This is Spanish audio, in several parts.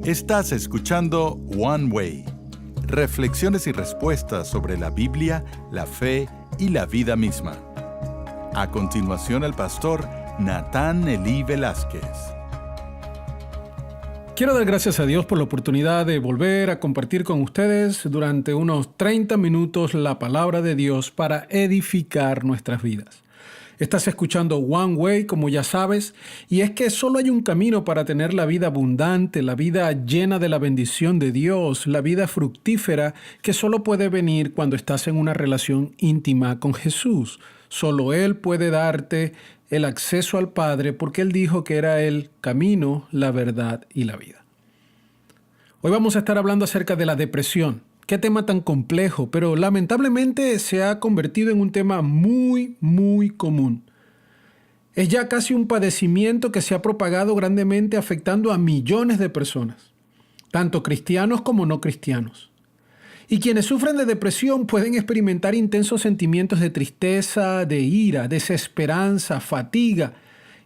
Estás escuchando One Way, reflexiones y respuestas sobre la Biblia, la fe y la vida misma. A continuación, el pastor Natán Elí Velázquez. Quiero dar gracias a Dios por la oportunidad de volver a compartir con ustedes durante unos 30 minutos la palabra de Dios para edificar nuestras vidas. Estás escuchando One Way, como ya sabes, y es que solo hay un camino para tener la vida abundante, la vida llena de la bendición de Dios, la vida fructífera que solo puede venir cuando estás en una relación íntima con Jesús. Solo Él puede darte el acceso al Padre porque Él dijo que era el camino, la verdad y la vida. Hoy vamos a estar hablando acerca de la depresión. Qué tema tan complejo, pero lamentablemente se ha convertido en un tema muy común. Es ya casi un padecimiento que se ha propagado grandemente afectando a millones de personas, tanto cristianos como no cristianos. Y quienes sufren de depresión pueden experimentar intensos sentimientos de tristeza, de ira, desesperanza, fatiga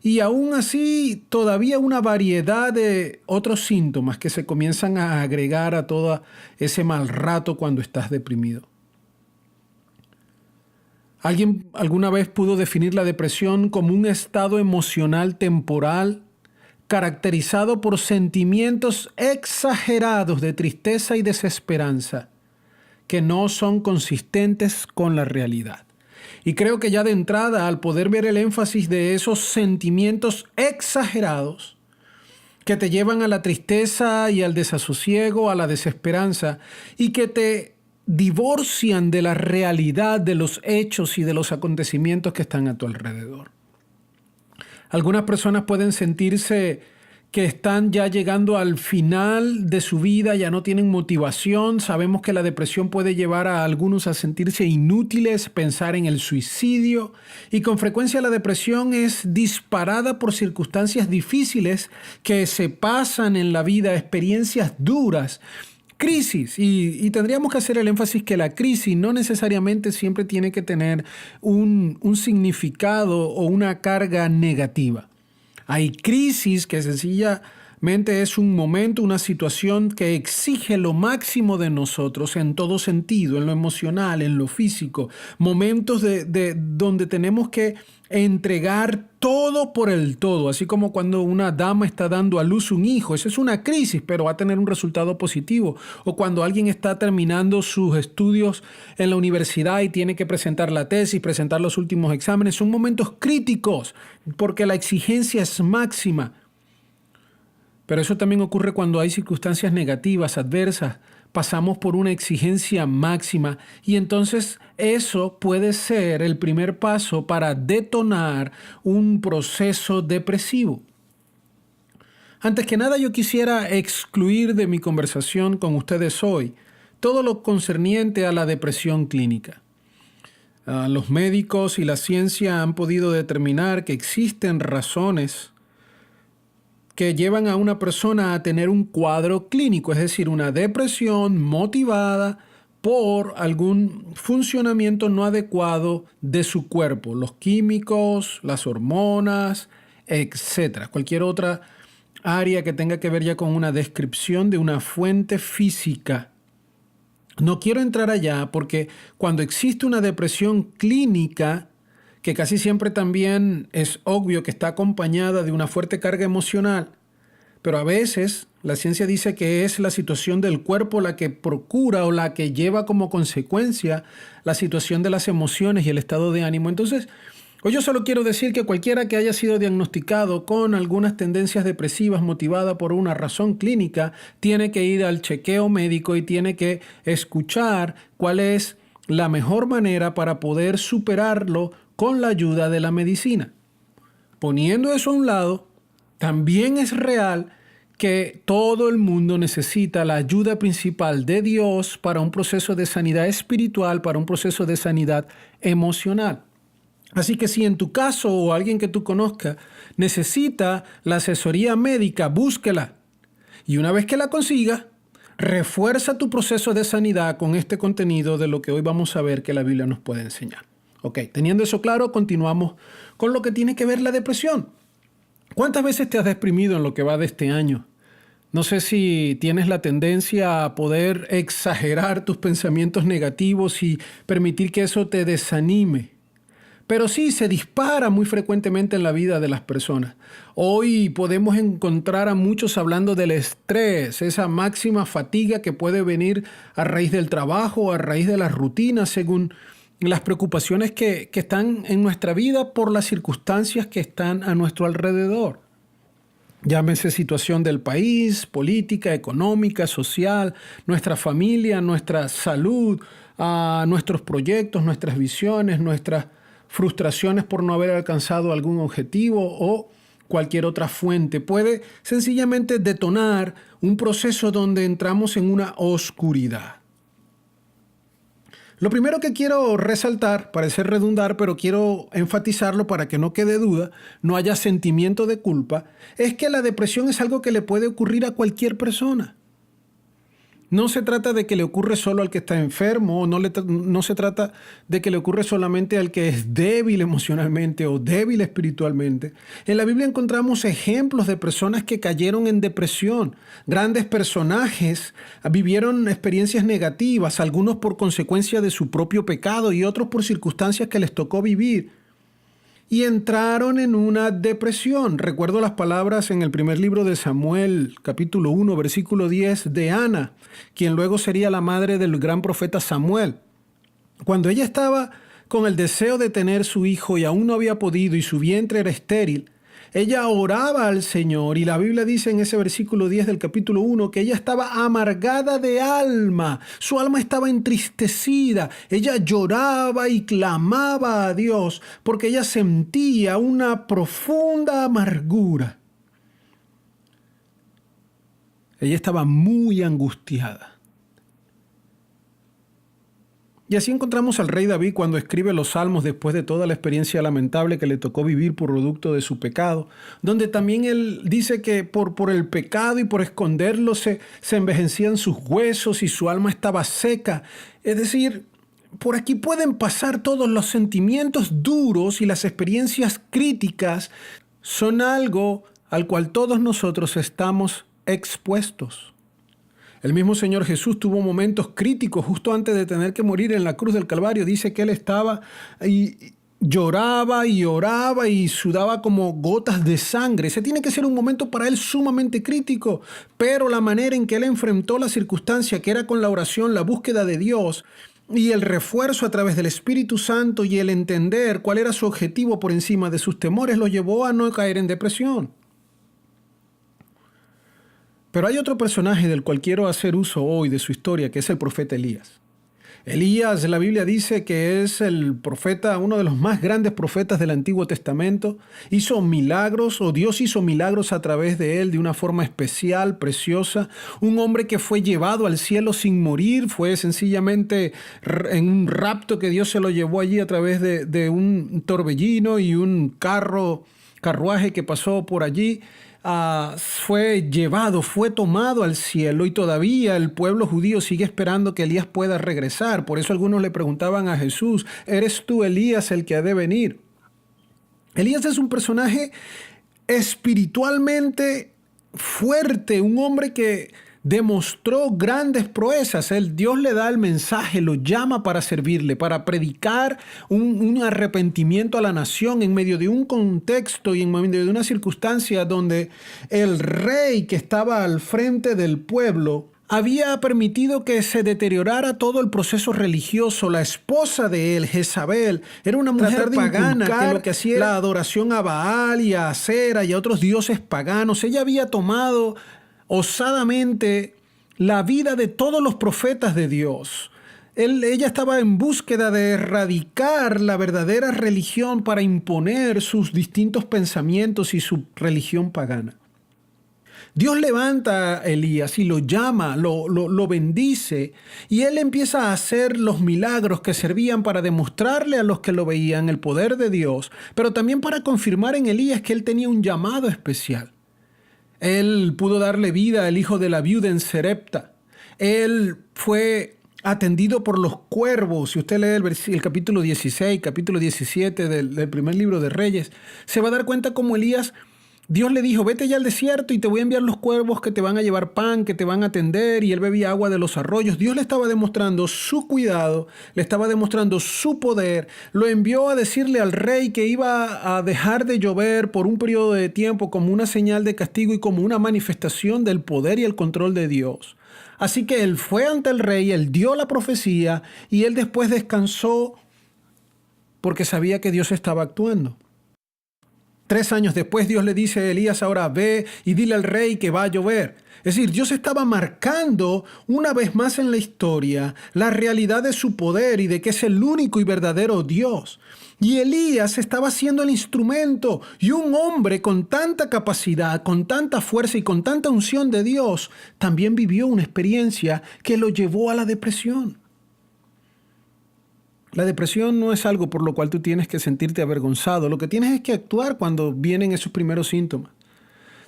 y aún así todavía una variedad de otros síntomas que se comienzan a agregar a todo ese mal rato cuando estás deprimido. ¿Alguien alguna vez pudo definir la depresión como un estado emocional temporal caracterizado por sentimientos exagerados de tristeza y desesperanza que no son consistentes con la realidad? Y creo que ya de entrada, al poder ver el énfasis de esos sentimientos exagerados que te llevan a la tristeza y al desasosiego, a la desesperanza, y que te divorcian de la realidad de los hechos y de los acontecimientos que están a tu alrededor. Algunas personas pueden sentirse que están ya llegando al final de su vida, ya no tienen motivación. Sabemos que la depresión puede llevar a algunos a sentirse inútiles, pensar en el suicidio, y con frecuencia la depresión es disparada por circunstancias difíciles que se pasan en la vida, experiencias duras, crisis, y tendríamos que hacer el énfasis que la crisis no necesariamente siempre tiene que tener un significado o una carga negativa. Hay crisis que sencillamente es un momento, una situación que exige lo máximo de nosotros en todo sentido, en lo emocional, en lo físico. Momentos de donde tenemos que entregar todo por el todo, así como cuando una dama está dando a luz un hijo. Esa es una crisis, pero va a tener un resultado positivo. O cuando alguien está terminando sus estudios en la universidad y tiene que presentar la tesis, presentar los últimos exámenes. Son momentos críticos porque la exigencia es máxima. Pero eso también ocurre cuando hay circunstancias negativas, adversas. Pasamos por una exigencia máxima y entonces eso puede ser el primer paso para detonar un proceso depresivo. Antes que nada, yo quisiera excluir de mi conversación con ustedes hoy todo lo concerniente a la depresión clínica. Los médicos y la ciencia han podido determinar que existen razones que llevan a una persona a tener un cuadro clínico, es decir, una depresión motivada por algún funcionamiento no adecuado de su cuerpo, los químicos, las hormonas, etc. Cualquier otra área que tenga que ver ya con una descripción de una fuente física. No quiero entrar allá porque cuando existe una depresión clínica, que casi siempre también es obvio que está acompañada de una fuerte carga emocional, pero a veces la ciencia dice que es la situación del cuerpo la que procura o la que lleva como consecuencia la situación de las emociones y el estado de ánimo. Entonces, hoy yo solo quiero decir que cualquiera que haya sido diagnosticado con algunas tendencias depresivas motivada por una razón clínica, tiene que ir al chequeo médico y tiene que escuchar cuál es la mejor manera para poder superarlo con la ayuda de la medicina. Poniendo eso a un lado, también es real que todo el mundo necesita la ayuda principal de Dios para un proceso de sanidad espiritual, para un proceso de sanidad emocional. Así que si en tu caso o alguien que tú conozcas necesita la asesoría médica, búsquela. Y una vez que la consigas, refuerza tu proceso de sanidad con este contenido de lo que hoy vamos a ver que la Biblia nos puede enseñar. Ok, teniendo eso claro, continuamos con lo que tiene que ver la depresión. ¿Cuántas veces te has deprimido en lo que va de este año? No sé si tienes la tendencia a poder exagerar tus pensamientos negativos y permitir que eso te desanime. Pero sí, se dispara muy frecuentemente en la vida de las personas. Hoy podemos encontrar a muchos hablando del estrés, esa máxima fatiga que puede venir a raíz del trabajo, a raíz de las rutinas, según las preocupaciones que están en nuestra vida por las circunstancias que están a nuestro alrededor. Llámese situación del país, política, económica, social, nuestra familia, nuestra salud, nuestros proyectos, nuestras visiones, nuestras frustraciones por no haber alcanzado algún objetivo o cualquier otra fuente. Puede sencillamente detonar un proceso donde entramos en una oscuridad. Lo primero que quiero resaltar, parece redundar, pero quiero enfatizarlo para que no quede duda, no haya sentimiento de culpa, es que la depresión es algo que le puede ocurrir a cualquier persona. No se trata de que le ocurre solo al que está enfermo, no se trata de que le ocurre solamente al que es débil emocionalmente o débil espiritualmente. En la Biblia encontramos ejemplos de personas que cayeron en depresión. Grandes personajes vivieron experiencias negativas, algunos por consecuencia de su propio pecado y otros por circunstancias que les tocó vivir. Y entraron en una depresión. Recuerdo las palabras en el primer libro de Samuel, capítulo 1, versículo 10, de Ana, quien luego sería la madre del gran profeta Samuel. Cuando ella estaba con el deseo de tener su hijo y aún no había podido y su vientre era estéril, ella oraba al Señor y la Biblia dice en ese versículo 10 del capítulo 1 que ella estaba amargada de alma, su alma estaba entristecida, ella lloraba y clamaba a Dios porque ella sentía una profunda amargura. Ella estaba muy angustiada. Y así encontramos al rey David cuando escribe los salmos después de toda la experiencia lamentable que le tocó vivir por producto de su pecado, donde también él dice que por el pecado y por esconderlo se envejecían sus huesos y su alma estaba seca. Es decir, por aquí pueden pasar todos los sentimientos duros y las experiencias críticas son algo al cual todos nosotros estamos expuestos. El mismo Señor Jesús tuvo momentos críticos justo antes de tener que morir en la cruz del Calvario. Dice que Él estaba y lloraba y oraba y sudaba como gotas de sangre. Ese tiene que ser un momento para Él sumamente crítico, pero la manera en que Él enfrentó la circunstancia, que era con la oración, la búsqueda de Dios y el refuerzo a través del Espíritu Santo y el entender cuál era su objetivo por encima de sus temores, lo llevó a no caer en depresión. Pero hay otro personaje del cual quiero hacer uso hoy de su historia, que es el profeta Elías. Elías, la Biblia dice que es el profeta, uno de los más grandes profetas del Antiguo Testamento. Hizo milagros, o Dios hizo milagros a través de él de una forma especial, preciosa. Un hombre que fue llevado al cielo sin morir, fue sencillamente en un rapto que Dios se lo llevó allí a través de un torbellino y un carruaje que pasó por allí. Fue llevado, fue tomado al cielo y todavía el pueblo judío sigue esperando que Elías pueda regresar. Por eso algunos le preguntaban a Jesús, ¿eres tú Elías el que ha de venir? Elías es un personaje espiritualmente fuerte, un hombre que demostró grandes proezas. Dios le da el mensaje, lo llama para servirle, para predicar un arrepentimiento a la nación en medio de un contexto y en medio de una circunstancia donde el rey que estaba al frente del pueblo había permitido que se deteriorara todo el proceso religioso. La esposa de él, Jezabel, era una mujer pagana que lo que hacía era la adoración a Baal y a Acera y a otros dioses paganos. Ella había tomado osadamente la vida de todos los profetas de Dios. Ella estaba en búsqueda de erradicar la verdadera religión para imponer sus distintos pensamientos y su religión pagana. Dios levanta a Elías y lo llama, lo bendice, y él empieza a hacer los milagros que servían para demostrarle a los que lo veían el poder de Dios, pero también para confirmar en Elías que él tenía un llamado especial. Él pudo darle vida al hijo de la viuda en Serepta. Él fue atendido por los cuervos. Si usted lee el capítulo 16, capítulo 17 del primer libro de Reyes, se va a dar cuenta cómo Elías Dios le dijo, vete ya al desierto y te voy a enviar los cuervos que te van a llevar pan, que te van a atender, y él bebía agua de los arroyos. Dios le estaba demostrando su cuidado, le estaba demostrando su poder. Lo envió a decirle al rey que iba a dejar de llover por un periodo de tiempo como una señal de castigo y como una manifestación del poder y el control de Dios. Así que él fue ante el rey, él dio la profecía y él después descansó porque sabía que Dios estaba actuando. 3 años después Dios le dice a Elías, ahora ve y dile al rey que va a llover. Es decir, Dios estaba marcando una vez más en la historia la realidad de su poder y de que es el único y verdadero Dios. Y Elías estaba siendo el instrumento, y un hombre con tanta capacidad, con tanta fuerza y con tanta unción de Dios, también vivió una experiencia que lo llevó a la depresión. La depresión no es algo por lo cual tú tienes que sentirte avergonzado. Lo que tienes es que actuar cuando vienen esos primeros síntomas.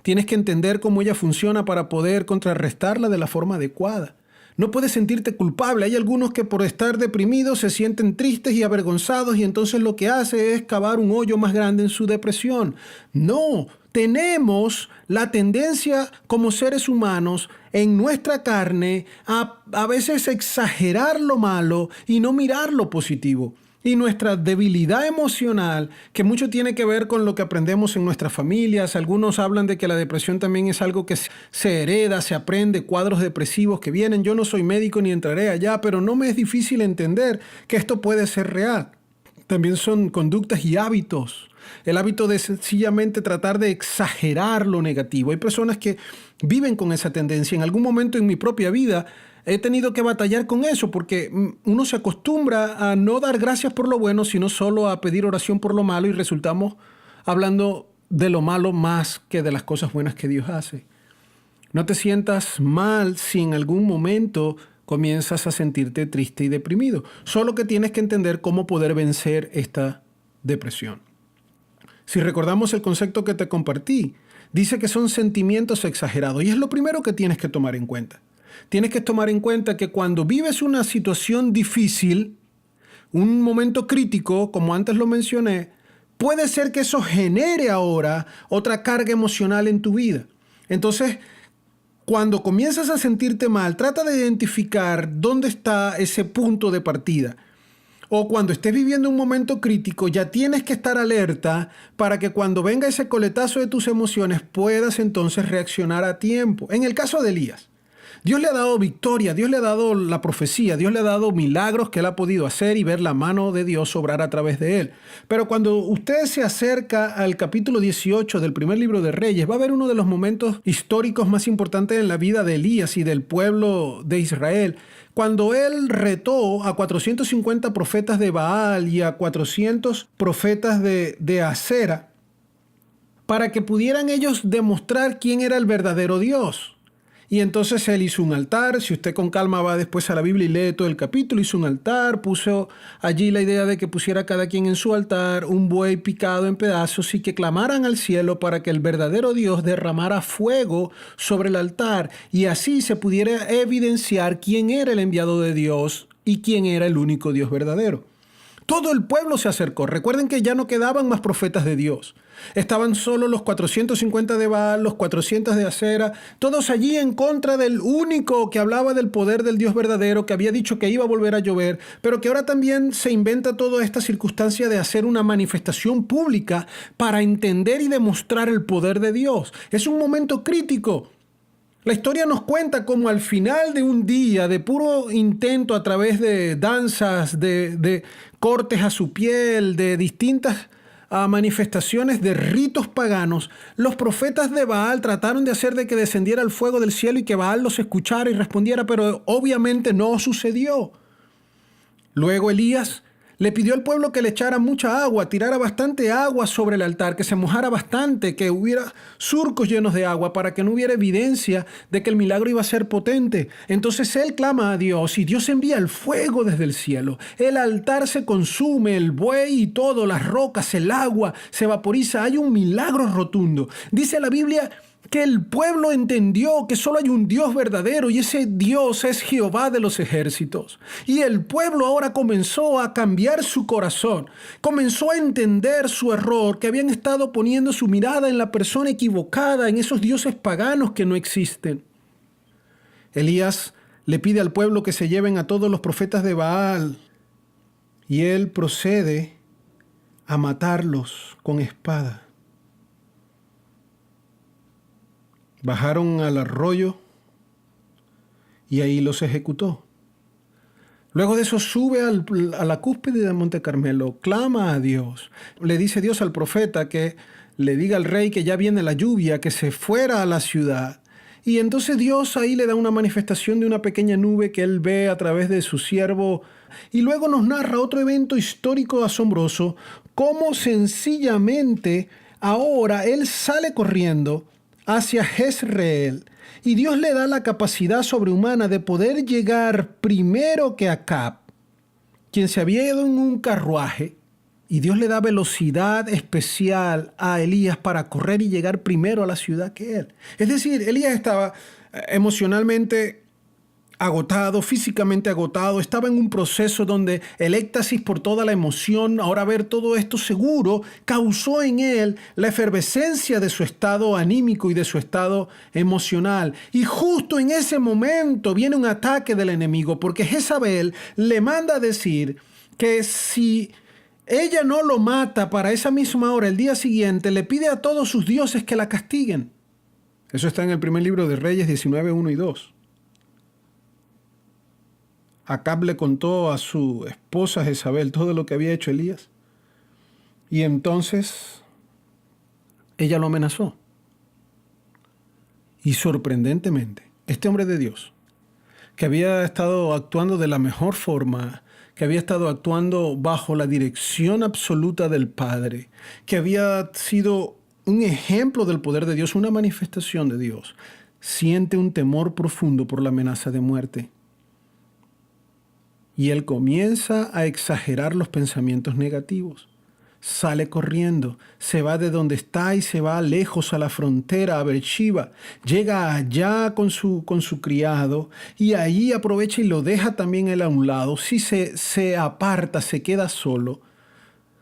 Tienes que entender cómo ella funciona para poder contrarrestarla de la forma adecuada. No puedes sentirte culpable. Hay algunos que por estar deprimidos se sienten tristes y avergonzados y entonces lo que hace es cavar un hoyo más grande en su depresión. No, tenemos la tendencia como seres humanos en nuestra carne a veces exagerar lo malo y no mirar lo positivo. Y nuestra debilidad emocional, que mucho tiene que ver con lo que aprendemos en nuestras familias. Algunos hablan de que la depresión también es algo que se hereda, se aprende, cuadros depresivos que vienen. Yo no soy médico ni entraré allá, pero no me es difícil entender que esto puede ser real. También son conductas y hábitos. El hábito de sencillamente tratar de exagerar lo negativo. Hay personas que viven con esa tendencia. En algún momento en mi propia vida he tenido que batallar con eso porque uno se acostumbra a no dar gracias por lo bueno, sino solo a pedir oración por lo malo y resultamos hablando de lo malo más que de las cosas buenas que Dios hace. No te sientas mal si en algún momento comienzas a sentirte triste y deprimido. Solo que tienes que entender cómo poder vencer esta depresión. Si recordamos el concepto que te compartí, dice que son sentimientos exagerados y es lo primero que tienes que tomar en cuenta. Tienes que tomar en cuenta que cuando vives una situación difícil, un momento crítico, como antes lo mencioné, puede ser que eso genere ahora otra carga emocional en tu vida. Entonces, cuando comienzas a sentirte mal, trata de identificar dónde está ese punto de partida. O cuando estés viviendo un momento crítico, ya tienes que estar alerta para que cuando venga ese coletazo de tus emociones puedas entonces reaccionar a tiempo. En el caso de Elías, Dios le ha dado victoria, Dios le ha dado la profecía, Dios le ha dado milagros que él ha podido hacer y ver la mano de Dios obrar a través de él. Pero cuando usted se acerca al capítulo 18 del primer libro de Reyes, va a ver uno de los momentos históricos más importantes en la vida de Elías y del pueblo de Israel. Cuando él retó a 450 profetas de Baal y a 400 profetas de Acera para que pudieran ellos demostrar quién era el verdadero Dios. Y entonces él hizo un altar. Si usted con calma va después a la Biblia y lee todo el capítulo, hizo un altar, puso allí la idea de que pusiera cada quien en su altar un buey picado en pedazos y que clamaran al cielo para que el verdadero Dios derramara fuego sobre el altar y así se pudiera evidenciar quién era el enviado de Dios y quién era el único Dios verdadero. Todo el pueblo se acercó. Recuerden que ya no quedaban más profetas de Dios. Estaban solo los 450 de Baal, los 400 de Acera, todos allí en contra del único que hablaba del poder del Dios verdadero, que había dicho que iba a volver a llover, pero que ahora también se inventa toda esta circunstancia de hacer una manifestación pública para entender y demostrar el poder de Dios. Es un momento crítico. La historia nos cuenta cómo al final de un día de puro intento a través de danzas, de cortes a su piel, de distintas manifestaciones de ritos paganos, los profetas de Baal trataron de hacer de que descendiera el fuego del cielo y que Baal los escuchara y respondiera, pero obviamente no sucedió. Luego Elías le pidió al pueblo que le echara mucha agua, tirara bastante agua sobre el altar, que se mojara bastante, que hubiera surcos llenos de agua para que no hubiera evidencia de que el milagro iba a ser potente. Entonces él clama a Dios y Dios envía el fuego desde el cielo. El altar se consume, el buey y todo, las rocas, el agua se vaporiza. Hay un milagro rotundo. Dice la Biblia que el pueblo entendió que solo hay un Dios verdadero y ese Dios es Jehová de los ejércitos. Y el pueblo ahora comenzó a cambiar su corazón, comenzó a entender su error, que habían estado poniendo su mirada en la persona equivocada, en esos dioses paganos que no existen. Elías le pide al pueblo que se lleven a todos los profetas de Baal y él procede a matarlos con espada. Bajaron al arroyo y ahí los ejecutó. Luego de eso sube a la cúspide del Monte Carmelo, clama a Dios. Le dice Dios al profeta que le diga al rey que ya viene la lluvia, que se fuera a la ciudad. Y entonces Dios ahí le da una manifestación de una pequeña nube que él ve a través de su siervo. Y luego nos narra otro evento histórico asombroso, cómo sencillamente ahora él sale corriendo hacia Jezreel y Dios le da la capacidad sobrehumana de poder llegar primero que Acab, quien se había ido en un carruaje, y Dios le da velocidad especial a Elías para correr y llegar primero a la ciudad que él. Es decir, Elías estaba emocionalmente agotado, físicamente agotado, estaba en un proceso donde el éxtasis por toda la emoción, ahora ver todo esto seguro, causó en él la efervescencia de su estado anímico y de su estado emocional. Y justo en ese momento viene un ataque del enemigo, porque Jezabel le manda a decir que si ella no lo mata para esa misma hora, el día siguiente, le pide a todos sus dioses que la castiguen. Eso está en el primer libro de Reyes 19, 1 y 2. Acab le contó a su esposa Jezabel todo lo que había hecho Elías. Y entonces ella lo amenazó. Y sorprendentemente, este hombre de Dios, que había estado actuando de la mejor forma, que había estado actuando bajo la dirección absoluta del Padre, que había sido un ejemplo del poder de Dios, una manifestación de Dios, siente un temor profundo por la amenaza de muerte. Y él comienza a exagerar los pensamientos negativos. Sale corriendo, se va de donde está y se va lejos a la frontera, a Beersheba. Llega allá con su criado y ahí aprovecha y lo deja también él a un lado. Si se aparta, se queda solo.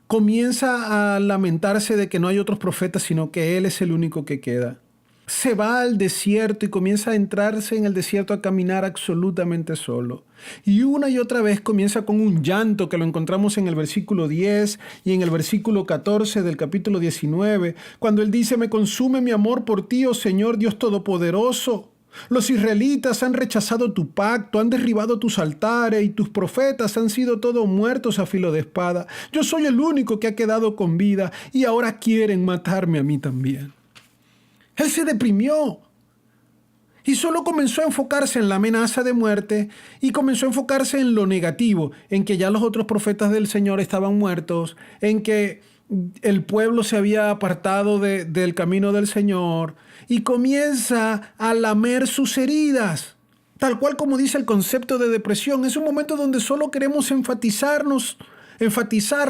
Comienza a lamentarse de que no hay otros profetas, sino que él es el único que queda. Se va al desierto y comienza a entrarse en el desierto a caminar absolutamente solo. Y una y otra vez comienza con un llanto que lo encontramos en el versículo 10 y en el versículo 14 del capítulo 19, cuando él dice: me consume mi amor por ti, oh Señor Dios Todopoderoso. Los israelitas han rechazado tu pacto, han derribado tus altares y tus profetas han sido todos muertos a filo de espada. Yo soy el único que ha quedado con vida y ahora quieren matarme a mí también. Él se deprimió y solo comenzó a enfocarse en la amenaza de muerte y comenzó a enfocarse en lo negativo, en que ya los otros profetas del Señor estaban muertos, en que el pueblo se había apartado del camino del Señor, y comienza a lamer sus heridas. Tal cual como dice el concepto de depresión, es un momento donde solo queremos enfatizar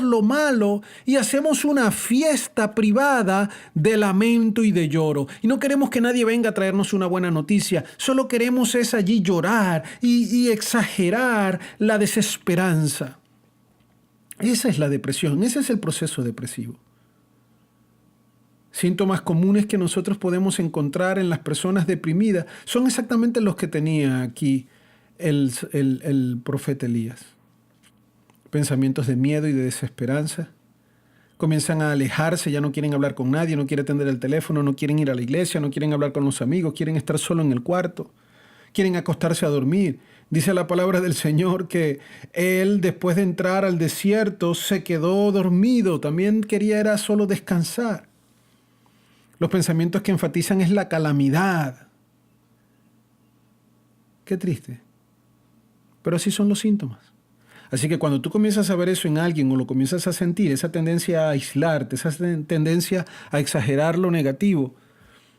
lo malo y hacemos una fiesta privada de lamento y de lloro. Y no queremos que nadie venga a traernos una buena noticia. Solo queremos es allí llorar y exagerar la desesperanza. Esa es la depresión, ese es el proceso depresivo. Síntomas comunes que nosotros podemos encontrar en las personas deprimidas son exactamente los que tenía aquí el profeta Elías. Pensamientos de miedo y de desesperanza. Comienzan a alejarse, ya no quieren hablar con nadie, no quieren atender el teléfono, no quieren ir a la iglesia, no quieren hablar con los amigos, quieren estar solo en el cuarto, quieren acostarse a dormir. Dice la palabra del Señor que él, después de entrar al desierto, se quedó dormido. También era solo descansar. Los pensamientos que enfatizan es la calamidad. Qué triste. Pero así son los síntomas. Así que cuando tú comienzas a ver eso en alguien o lo comienzas a sentir, esa tendencia a aislarte, esa tendencia a exagerar lo negativo,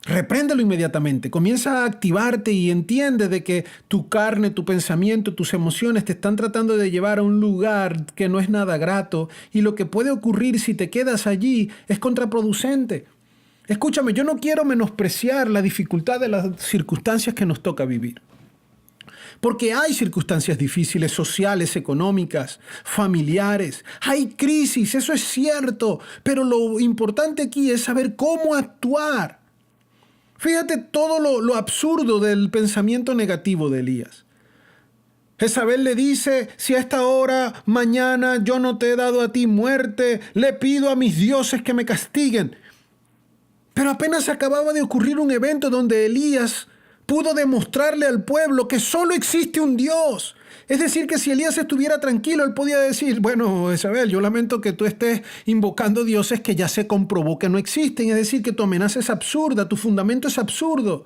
repréndelo inmediatamente. Comienza a activarte y entiende de que tu carne, tu pensamiento, tus emociones te están tratando de llevar a un lugar que no es nada grato, y lo que puede ocurrir si te quedas allí es contraproducente. Escúchame, yo no quiero menospreciar la dificultad de las circunstancias que nos toca vivir. Porque hay circunstancias difíciles, sociales, económicas, familiares. Hay crisis, eso es cierto. Pero lo importante aquí es saber cómo actuar. Fíjate todo lo absurdo del pensamiento negativo de Elías. Jezabel le dice, si a esta hora, mañana, yo no te he dado a ti muerte, le pido a mis dioses que me castiguen. Pero apenas acababa de ocurrir un evento donde Elías pudo demostrarle al pueblo que solo existe un Dios. Es decir, que si Elías estuviera tranquilo, él podía decir, bueno, Jezabel, yo lamento que tú estés invocando dioses que ya se comprobó que no existen. Es decir, que tu amenaza es absurda, tu fundamento es absurdo.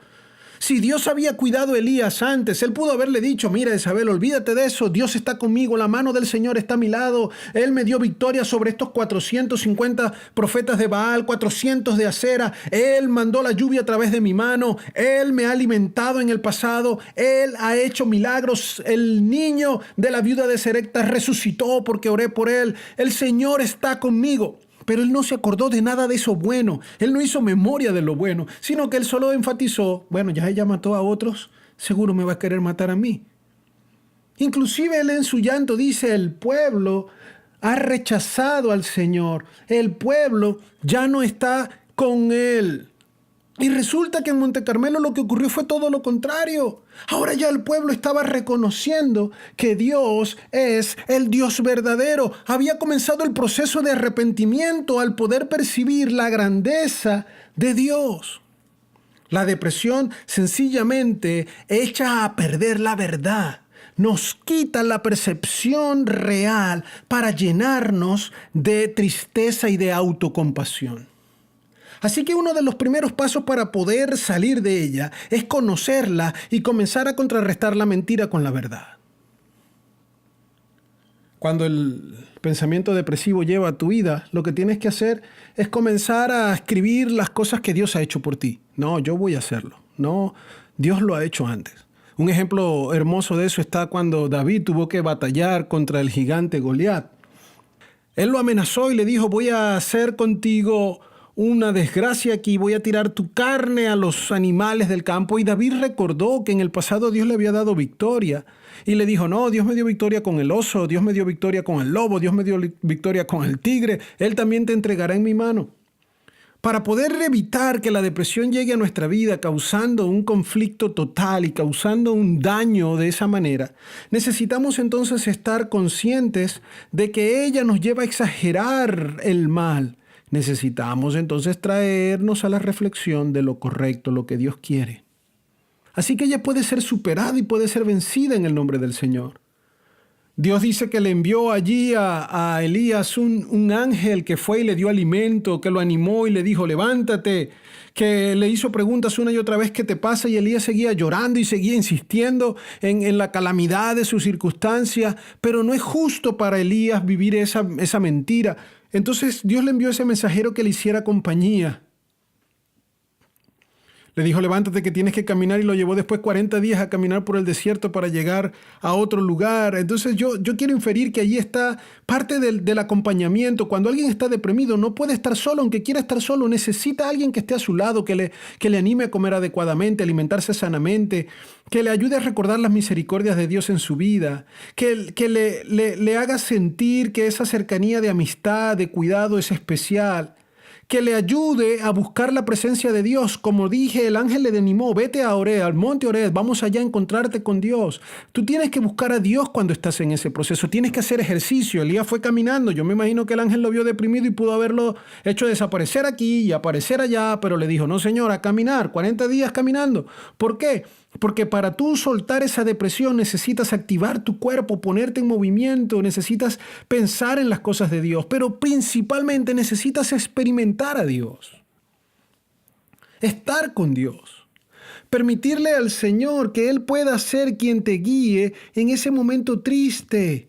Si Dios había cuidado a Elías antes, él pudo haberle dicho, mira Jezabel, olvídate de eso, Dios está conmigo, la mano del Señor está a mi lado, Él me dio victoria sobre estos 450 profetas de Baal, 400 de Acera, Él mandó la lluvia a través de mi mano, Él me ha alimentado en el pasado, Él ha hecho milagros, el niño de la viuda de Serepta resucitó porque oré por él, el Señor está conmigo. Pero él no se acordó de nada de eso bueno. Él no hizo memoria de lo bueno, sino que él solo enfatizó, bueno, ya ella mató a otros, seguro me va a querer matar a mí. Inclusive él en su llanto dice, el pueblo ha rechazado al Señor. El pueblo ya no está con él. Y resulta que en Monte Carmelo lo que ocurrió fue todo lo contrario. Ahora ya el pueblo estaba reconociendo que Dios es el Dios verdadero. Había comenzado el proceso de arrepentimiento al poder percibir la grandeza de Dios. La depresión sencillamente echa a perder la verdad. Nos quita la percepción real para llenarnos de tristeza y de autocompasión. Así que uno de los primeros pasos para poder salir de ella es conocerla y comenzar a contrarrestar la mentira con la verdad. Cuando el pensamiento depresivo lleva a tu vida, lo que tienes que hacer es comenzar a escribir las cosas que Dios ha hecho por ti. No, yo voy a hacerlo. No, Dios lo ha hecho antes. Un ejemplo hermoso de eso está cuando David tuvo que batallar contra el gigante Goliat. Él lo amenazó y le dijo, voy a hacer contigo una desgracia aquí, voy a tirar tu carne a los animales del campo. Y David recordó que en el pasado Dios le había dado victoria. Y le dijo, no, Dios me dio victoria con el oso, Dios me dio victoria con el lobo, Dios me dio victoria con el tigre. Él también te entregará en mi mano. Para poder evitar que la depresión llegue a nuestra vida causando un conflicto total y causando un daño de esa manera, necesitamos entonces estar conscientes de que ella nos lleva a exagerar el mal. Necesitamos entonces traernos a la reflexión de lo correcto, lo que Dios quiere. Así que ella puede ser superada y puede ser vencida en el nombre del Señor. Dios dice que le envió allí a Elías un ángel que fue y le dio alimento, que lo animó y le dijo, levántate, que le hizo preguntas una y otra vez, ¿qué te pasa? Y Elías seguía llorando y seguía insistiendo en la calamidad de su circunstancia, pero no es justo para Elías vivir esa mentira. Entonces Dios le envió ese mensajero que le hiciera compañía. Le dijo, levántate que tienes que caminar, y lo llevó después 40 días a caminar por el desierto para llegar a otro lugar. Entonces yo quiero inferir que allí está parte del acompañamiento. Cuando alguien está deprimido no puede estar solo, aunque quiera estar solo, necesita a alguien que esté a su lado, que le anime a comer adecuadamente, alimentarse sanamente, que le ayude a recordar las misericordias de Dios en su vida, que le haga sentir que esa cercanía de amistad, de cuidado es especial. Que le ayude a buscar la presencia de Dios. Como dije, el ángel le animó, vete a Oreb, al monte Oreb, vamos allá a encontrarte con Dios. Tú tienes que buscar a Dios cuando estás en ese proceso, tienes que hacer ejercicio. Elías fue caminando, yo me imagino que el ángel lo vio deprimido y pudo haberlo hecho desaparecer aquí y aparecer allá, pero le dijo, no señor, a caminar, 40 días caminando. ¿Por qué? Porque para tú soltar esa depresión necesitas activar tu cuerpo, ponerte en movimiento, necesitas pensar en las cosas de Dios, pero principalmente necesitas experimentar a Dios, estar con Dios, permitirle al Señor que Él pueda ser quien te guíe en ese momento triste.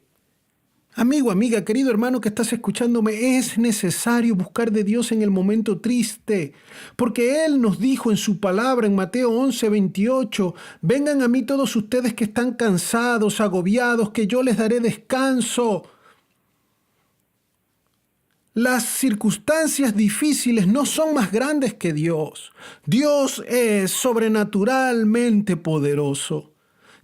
Amigo, amiga, querido hermano que estás escuchándome, es necesario buscar de Dios en el momento triste, porque Él nos dijo en su palabra en Mateo 11:28, vengan a mí todos ustedes que están cansados, agobiados, que yo les daré descanso. Las circunstancias difíciles no son más grandes que Dios. Dios es sobrenaturalmente poderoso.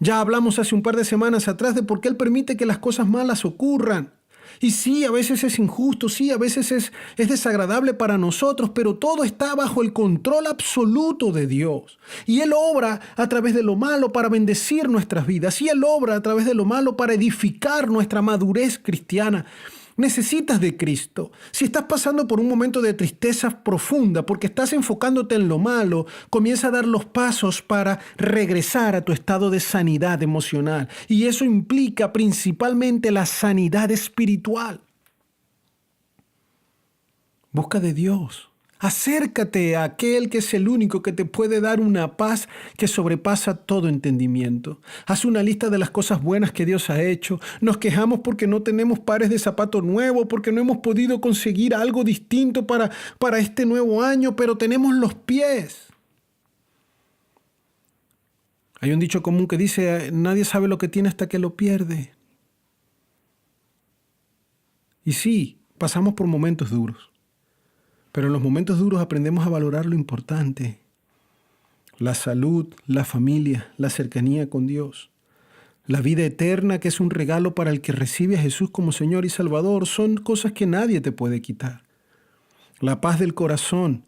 Ya hablamos hace un par de semanas atrás de por qué Él permite que las cosas malas ocurran. Y sí, a veces es injusto, sí, a veces es desagradable para nosotros, pero todo está bajo el control absoluto de Dios. Y Él obra a través de lo malo para bendecir nuestras vidas. Y Él obra a través de lo malo para edificar nuestra madurez cristiana. Necesitas de Cristo. Si estás pasando por un momento de tristeza profunda porque estás enfocándote en lo malo, comienza a dar los pasos para regresar a tu estado de sanidad emocional. Y eso implica principalmente la sanidad espiritual. Busca de Dios. Acércate a aquel que es el único que te puede dar una paz que sobrepasa todo entendimiento. Haz una lista de las cosas buenas que Dios ha hecho. Nos quejamos porque no tenemos pares de zapatos nuevos, porque no hemos podido conseguir algo distinto para este nuevo año, pero tenemos los pies. Hay un dicho común que dice, nadie sabe lo que tiene hasta que lo pierde. Y sí, pasamos por momentos duros. Pero en los momentos duros aprendemos a valorar lo importante. La salud, la familia, la cercanía con Dios. La vida eterna, que es un regalo para el que recibe a Jesús como Señor y Salvador, son cosas que nadie te puede quitar. La paz del corazón,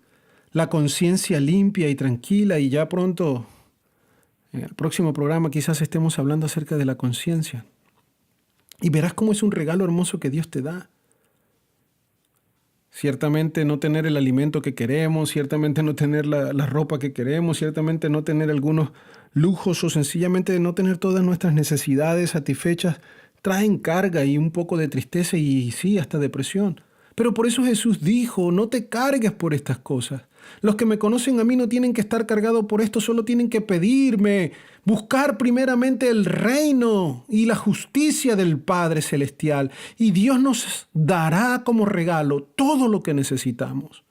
la conciencia limpia y tranquila, y ya pronto, en el próximo programa quizás estemos hablando acerca de la conciencia. Y verás cómo es un regalo hermoso que Dios te da. Ciertamente no tener el alimento que queremos, ciertamente no tener la ropa que queremos, ciertamente no tener algunos lujos o sencillamente no tener todas nuestras necesidades satisfechas, traen carga y un poco de tristeza y sí, hasta depresión. Pero por eso Jesús dijo, no te cargues por estas cosas. Los que me conocen a mí no tienen que estar cargados por esto, solo tienen que pedirme, buscar primeramente el reino y la justicia del Padre Celestial. Y Dios nos dará como regalo todo lo que necesitamos.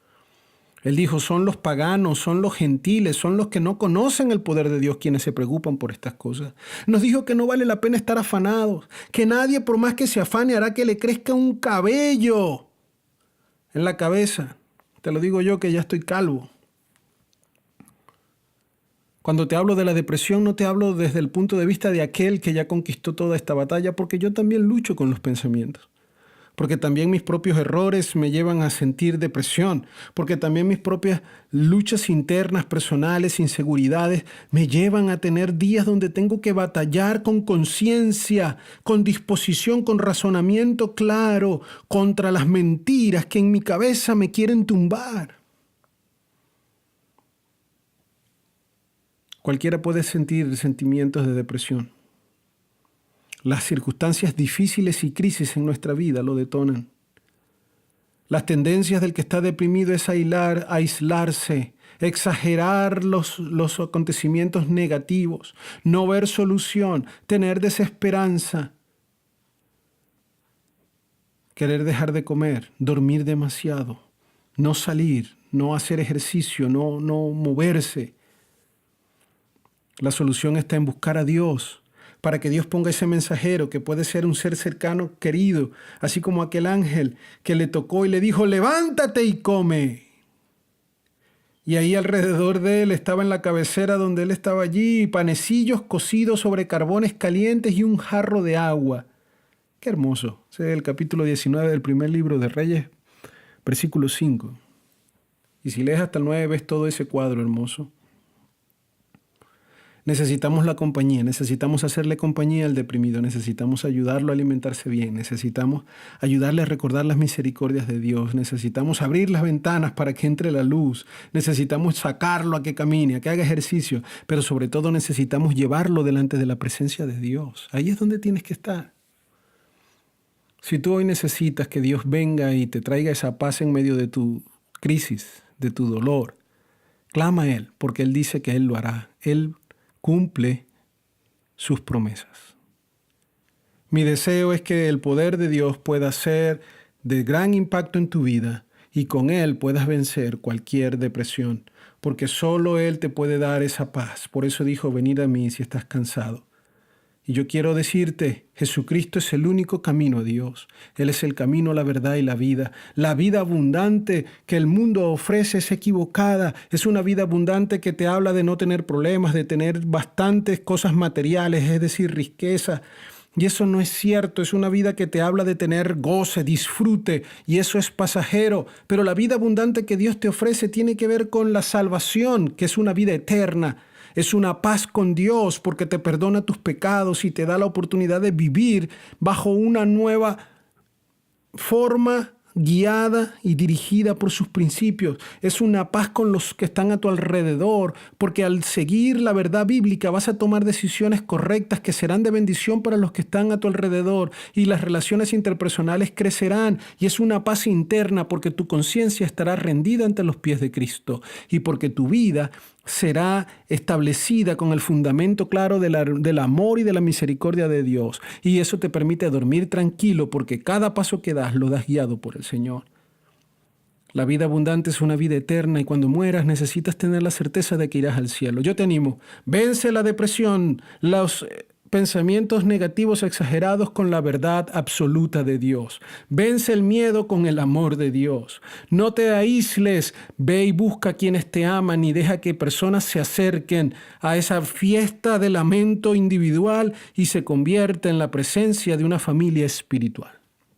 Él dijo, son los paganos, son los gentiles, son los que no conocen el poder de Dios quienes se preocupan por estas cosas. Nos dijo que no vale la pena estar afanados, que nadie por más que se afane hará que le crezca un cabello en la cabeza. Te lo digo yo que ya estoy calvo. Cuando te hablo de la depresión no te hablo desde el punto de vista de aquel que ya conquistó toda esta batalla, porque yo también lucho con los pensamientos. Porque también mis propios errores me llevan a sentir depresión, porque también mis propias luchas internas, personales, inseguridades, me llevan a tener días donde tengo que batallar con conciencia, con disposición, con razonamiento claro, contra las mentiras que en mi cabeza me quieren tumbar. Cualquiera puede sentir sentimientos de depresión. Las circunstancias difíciles y crisis en nuestra vida lo detonan. Las tendencias del que está deprimido es aislarse, exagerar los acontecimientos negativos, no ver solución, tener desesperanza, querer dejar de comer, dormir demasiado, no salir, no hacer ejercicio, no moverse. La solución está en buscar a Dios, para que Dios ponga ese mensajero que puede ser un ser cercano, querido, así como aquel ángel que le tocó y le dijo, levántate y come. Y ahí alrededor de él estaba en la cabecera donde él estaba allí, panecillos cocidos sobre carbones calientes y un jarro de agua. Qué hermoso. Ese es el capítulo 19 del primer libro de Reyes, versículo 5. Y si lees hasta el 9 ves todo ese cuadro hermoso. Necesitamos la compañía, necesitamos hacerle compañía al deprimido, necesitamos ayudarlo a alimentarse bien, necesitamos ayudarle a recordar las misericordias de Dios, necesitamos abrir las ventanas para que entre la luz, necesitamos sacarlo a que camine, a que haga ejercicio, pero sobre todo necesitamos llevarlo delante de la presencia de Dios. Ahí es donde tienes que estar. Si tú hoy necesitas que Dios venga y te traiga esa paz en medio de tu crisis, de tu dolor, clama a Él, porque Él dice que Él lo hará. Él cumple sus promesas. Mi deseo es que el poder de Dios pueda ser de gran impacto en tu vida y con Él puedas vencer cualquier depresión, porque solo Él te puede dar esa paz. Por eso dijo, venid a mí si estás cansado Y yo quiero decirte, Jesucristo es el único camino a Dios. Él es el camino, la verdad y la vida. La vida abundante que el mundo ofrece es equivocada. Es una vida abundante que te habla de no tener problemas, de tener bastantes cosas materiales, es decir, riqueza. Y eso no es cierto. Es una vida que te habla de tener goce, disfrute, y eso es pasajero. Pero la vida abundante que Dios te ofrece tiene que ver con la salvación, que es una vida eterna. Es una paz con Dios porque te perdona tus pecados y te da la oportunidad de vivir bajo una nueva forma guiada y dirigida por sus principios. Es una paz con los que están a tu alrededor, porque al seguir la verdad bíblica vas a tomar decisiones correctas que serán de bendición para los que están a tu alrededor, y las relaciones interpersonales crecerán, y es una paz interna porque tu conciencia estará rendida ante los pies de Cristo y porque tu vida será establecida con el fundamento claro del amor y de la misericordia de Dios. Y eso te permite dormir tranquilo porque cada paso que das lo das guiado por el Señor. La vida abundante es una vida eterna y cuando mueras necesitas tener la certeza de que irás al cielo. Yo te animo, vence la depresión, los pensamientos negativos exagerados con la verdad absoluta de Dios. Vence el miedo con el amor de Dios. No te aísles, ve y busca a quienes te aman y deja que personas se acerquen a esa fiesta de lamento individual y se convierta en la presencia de una familia espiritual.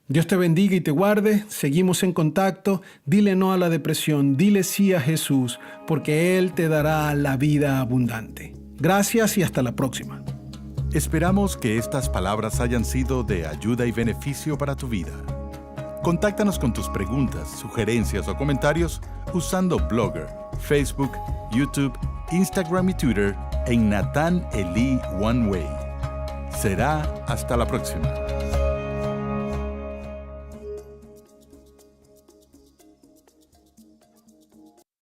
Dios te bendiga y te guarde. Seguimos en contacto. Dile no a la depresión, dile sí a Jesús, porque Él te dará la vida abundante. Gracias y hasta la próxima. Esperamos que estas palabras hayan sido de ayuda y beneficio para tu vida. Contáctanos con tus preguntas, sugerencias o comentarios usando Blogger, Facebook, YouTube, Instagram y Twitter en Nathan Elí One Way. Será hasta la próxima.